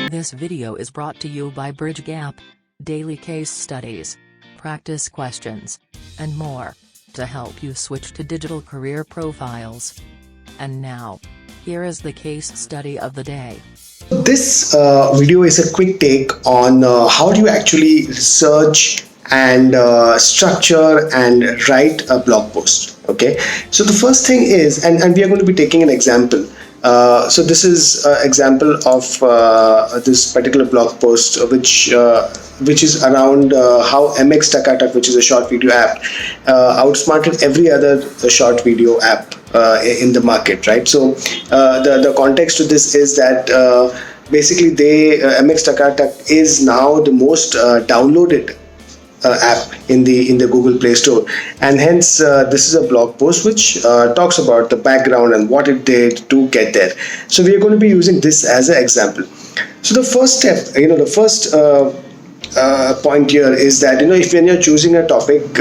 This video is brought to you by Bridge Gap. Daily case studies, practice questions, and more, to help you switch to digital career profiles. And now, here is the case study of the day. This video is a quick take on how do you actually research and structure and write a blog post. Okay, so the first thing is, and we are going to be taking an example. So this is an example of this particular blog post, which is around how MX Takatak, which is a short video app, outsmarted every other short video app in the market, right? So the context to this is that basically MX Takatak is now the most downloaded app in the Google Play Store, and hence this is a blog post which talks about the background and what it did to get there. So we are going to be using this as an example. So the first step, the first point here is that if when you're choosing a topic,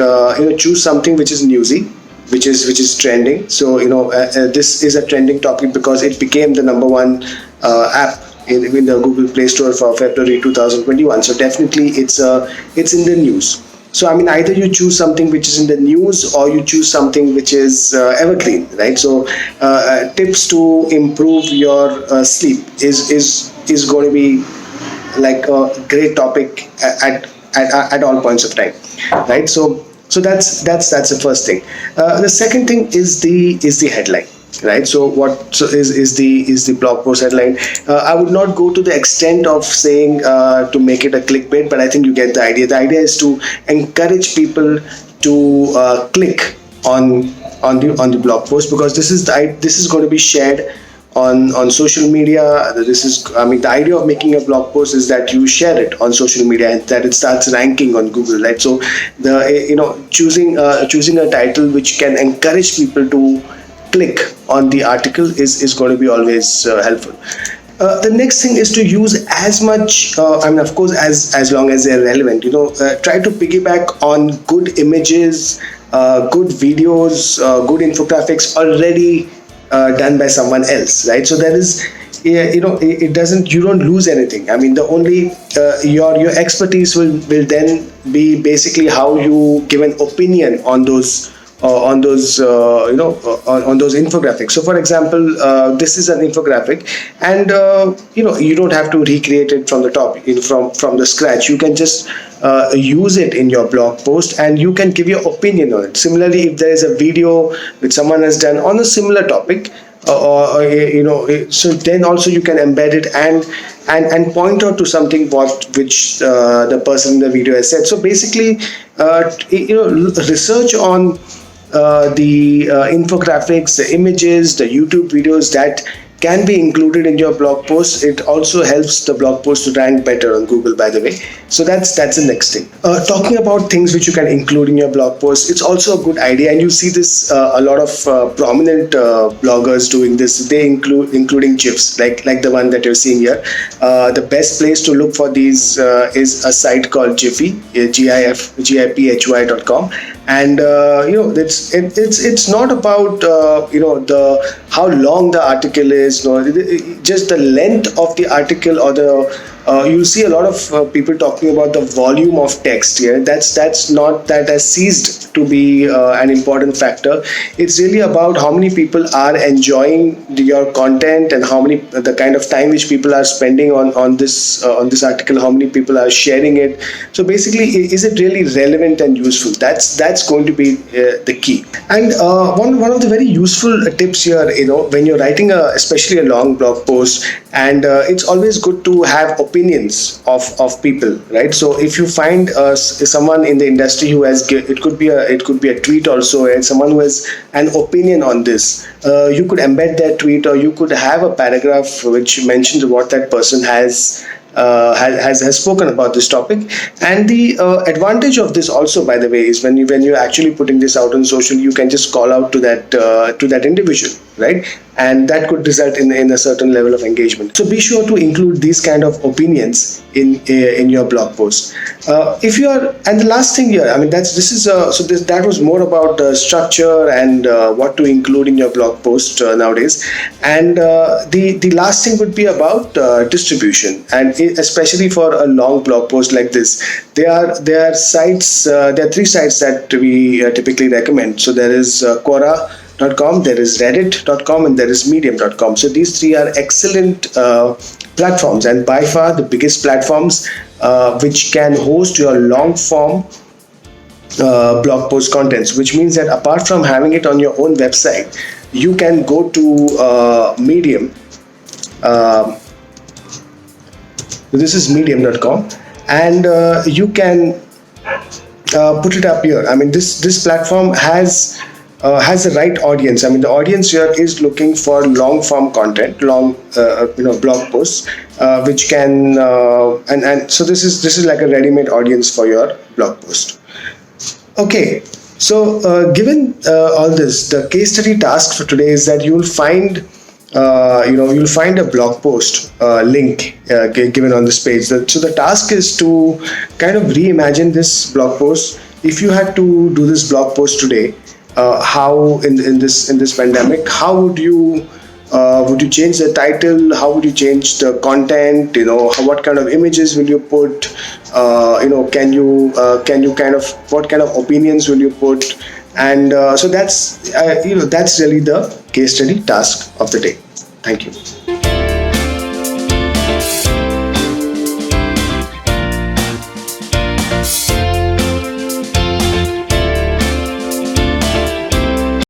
choose something which is newsy, which is trending. So this is a trending topic because it became the number one app in the Google Play Store for February 2021. So definitely it's in the news. So I mean, either you choose something which is in the news or you choose something which is evergreen, right? So tips to improve your sleep is going to be like a great topic at all points of time, right? So that's the first thing. The second thing is the headline. Right. So what is the blog post headline? I would not go to the extent of saying to make it a clickbait, but I think you get the idea. The idea is to encourage people to click on the blog post, because this is going to be shared on social media. The idea of making a blog post is that you share it on social media and that it starts ranking on Google, right? So choosing a title which can encourage people to click on the article is going to be always helpful. The next thing is to use as much, of course, as long as they're relevant. Try to piggyback on good images, good videos, good infographics already done by someone else, right? So there is, it doesn't. You don't lose anything. I mean, the only your expertise will then be basically how you give an opinion on those. On those infographics. So for example, this is an infographic, and you don't have to recreate it from the top, from the scratch. You can just use it in your blog post and you can give your opinion on it. Similarly, if there is a video which someone has done on a similar topic, so then also you can embed it and point out to something which the person in the video has said. So basically, research on the infographics, the images, the YouTube videos that can be included in your blog post. It also helps the blog post to rank better on Google, by the way. So that's the next thing. Talking about things which you can include in your blog post, it's also a good idea, and you see this a lot of prominent bloggers doing this. They including GIFs, like the one that you're seeing here. The best place to look for these is a site called Giphy, GIPHY.com. And it's not about the how long the article is, just the length of the article, or you'll see a lot of people talking about the volume of text here. That's not, that has ceased to be an important factor. It's really about how many people are enjoying your content and the kind of time which people are spending on this article, how many people are sharing it. So basically, is it really relevant and useful? That's going to be the key. And one of the very useful tips here, when you're writing especially a long blog post, and it's always good to have opinions of people, right? So if you find someone in the industry who has, it could be a tweet also, and someone who has an opinion on this, you could embed that tweet, or you could have a paragraph which mentions what that person has spoken about this topic. And the advantage of this also, by the way, is when you're actually putting this out on social, you can just call out to that individual. right? And that could result in a certain level of engagement. So be sure to include these kind of opinions in your blog post. If you are, and the last thing here, I mean, that was more about structure and what to include in your blog post nowadays. And the last thing would be about distribution, and especially for a long blog post like this, there are sites, there are three sites that we typically recommend. So there is Quora.com, there is Reddit.com, and there is Medium.com. So these three are excellent platforms, and by far the biggest platforms which can host your long form blog post contents, which means that apart from having it on your own website, you can go to Medium. This is Medium.com, and you can put it up here. I mean, this platform has the right audience. I mean, the audience here is looking for long form content, long blog posts, which can and so this is like a ready-made audience for your blog post. Okay, so given all this, the case study task for today is that you'll find a blog post link given on this page. So the task is to kind of reimagine this blog post. If you had to do this blog post today, how in this pandemic, how would you change the title? How would you change the content? What kind of images will you put? Can you kind of, what kind of opinions will you put? And so that's really the case study task of the day. Thank you.